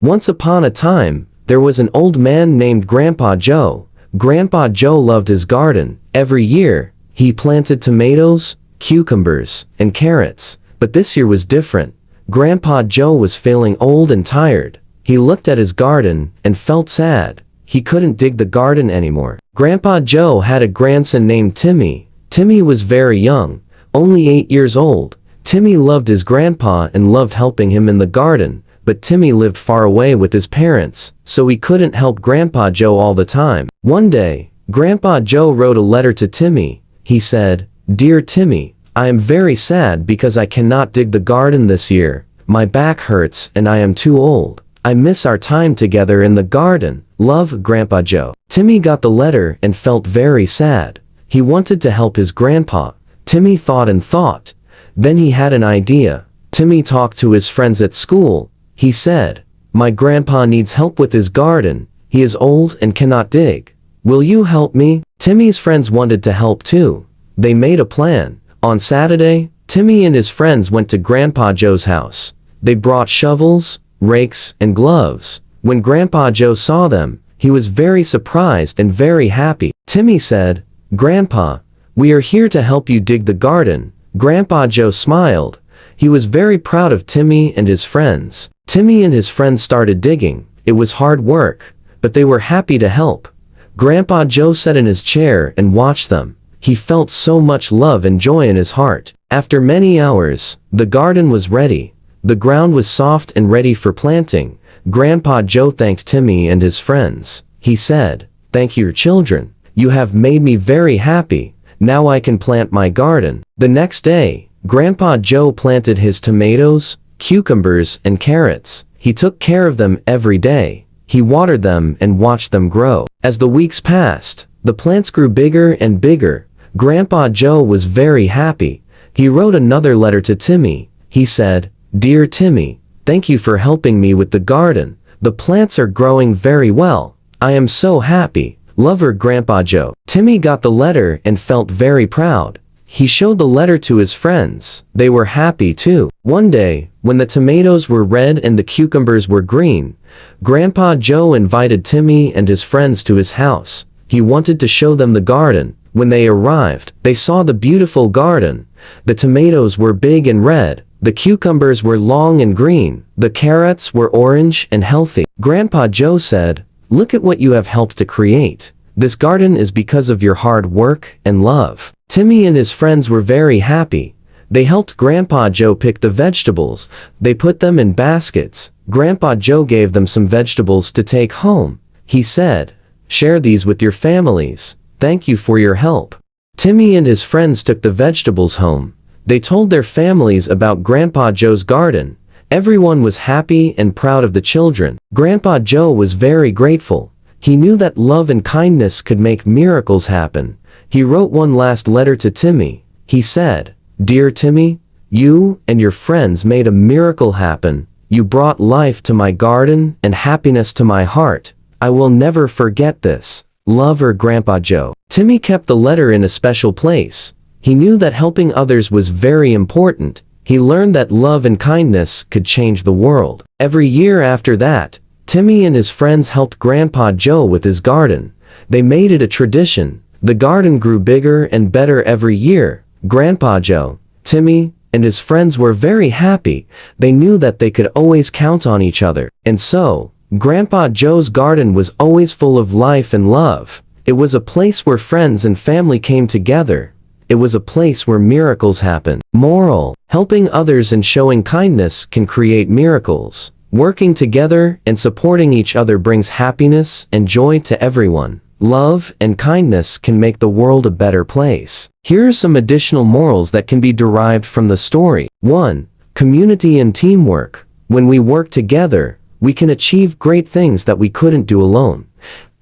Once upon a time, there was an old man named Grandpa Joe. Grandpa Joe loved his garden. Every year, he planted tomatoes, cucumbers, and carrots. But this year was different. Grandpa Joe was feeling old and tired. He looked at his garden and felt sad. He couldn't dig the garden anymore. Grandpa Joe had a grandson named Timmy. Timmy was very young, only 8 years old. Timmy loved his grandpa and loved helping him in the garden, but Timmy lived far away with his parents, so he couldn't help Grandpa Joe all the time. One day, Grandpa Joe wrote a letter to Timmy. He said, "Dear Timmy, I am very sad because I cannot dig the garden this year. My back hurts and I am too old. I miss our time together in the garden. Love, Grandpa Joe." Timmy got the letter and felt very sad. He wanted to help his grandpa. Timmy thought and thought. Then he had an idea. Timmy talked to his friends at school. He said, "My grandpa needs help with his garden. He is old and cannot dig. Will you help me?" Timmy's friends wanted to help too. They made a plan. On Saturday, Timmy and his friends went to Grandpa Joe's house. They brought shovels, rakes, and gloves. When Grandpa Joe saw them, he was very surprised and very happy. Timmy said, "Grandpa, we are here to help you dig the garden." Grandpa Joe smiled. He was very proud of Timmy and his friends. Timmy and his friends started digging. It was hard work, but they were happy to help. Grandpa Joe sat in his chair and watched them. He felt so much love and joy in his heart. After many hours, the garden was ready. The ground was soft and ready for planting. Grandpa Joe thanked Timmy and his friends. He said, "Thank you, children. You have made me very happy. Now I can plant my garden." The next day, Grandpa Joe planted his tomatoes, cucumbers, and carrots. He took care of them every day. He watered them and watched them grow. As the weeks passed, the plants grew bigger and bigger. Grandpa Joe was very happy. He wrote another letter to Timmy. He said, "Dear Timmy, thank you for helping me with the garden. The plants are growing very well. I am so happy. Love her, Grandpa Joe." Timmy got the letter and felt very proud. He showed the letter to his friends. They were happy too. One day, when the tomatoes were red and the cucumbers were green, Grandpa Joe invited Timmy and his friends to his house. He wanted to show them the garden. When they arrived, they saw the beautiful garden. The tomatoes were big and red. The cucumbers were long and green. The carrots were orange and healthy. Grandpa Joe said, "Look at what you have helped to create. This garden is because of your hard work and love." Timmy and his friends were very happy. They helped Grandpa Joe pick the vegetables. They put them in baskets. Grandpa Joe gave them some vegetables to take home. He said, "Share these with your families. Thank you for your help." Timmy and his friends took the vegetables home. They told their families about Grandpa Joe's garden. Everyone was happy and proud of the children. Grandpa Joe was very grateful. He knew that love and kindness could make miracles happen. He wrote one last letter to Timmy. He said, "Dear Timmy, you and your friends made a miracle happen. You brought life to my garden and happiness to my heart. I will never forget this. Love her, Grandpa Joe." Timmy kept the letter in a special place. He knew that helping others was very important. He learned that love and kindness could change the world. Every year after that, Timmy and his friends helped Grandpa Joe with his garden. They made it a tradition. The garden grew bigger and better every year. Grandpa Joe, Timmy, and his friends were very happy. They knew that they could always count on each other. And so, Grandpa Joe's garden was always full of life and love. It was a place where friends and family came together. It was a place where miracles happen. Moral: helping others and showing kindness can create miracles. Working together and supporting each other brings happiness and joy to everyone. Love and kindness can make the world a better place. Here are some additional morals that can be derived from the story. 1. Community and teamwork. When we work together, we can achieve great things that we couldn't do alone.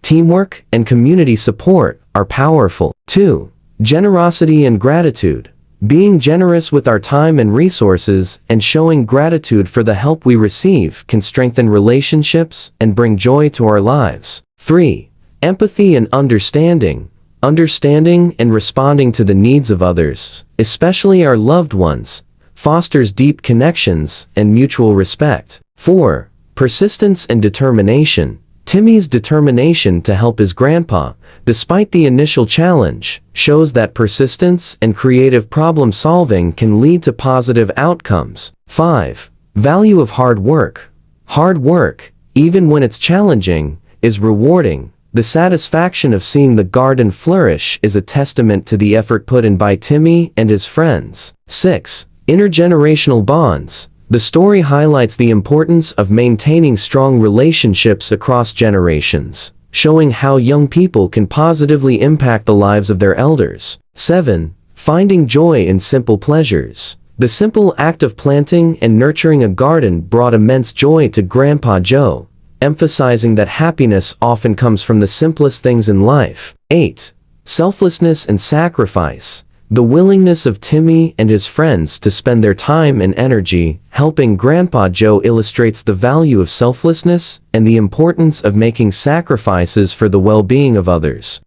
Teamwork and community support are powerful. 2. Generosity and gratitude. Being generous with our time and resources and showing gratitude for the help we receive can strengthen relationships and bring joy to our lives. 3. Empathy and understanding. Understanding and responding to the needs of others, especially our loved ones, fosters deep connections and mutual respect. 4. Persistence and determination. Timmy's determination to help his grandpa, despite the initial challenge, shows that persistence and creative problem-solving can lead to positive outcomes. 5. Value of hard work. Hard work, even when it's challenging, is rewarding. The satisfaction of seeing the garden flourish is a testament to the effort put in by Timmy and his friends. 6. Intergenerational bonds. The story highlights the importance of maintaining strong relationships across generations, showing how young people can positively impact the lives of their elders. 7. Finding joy in simple pleasures. The simple act of planting and nurturing a garden brought immense joy to Grandpa Joe, emphasizing that happiness often comes from the simplest things in life. 8. Selflessness and sacrifice. The willingness of Timmy and his friends to spend their time and energy helping Grandpa Joe illustrates the value of selflessness and the importance of making sacrifices for the well-being of others.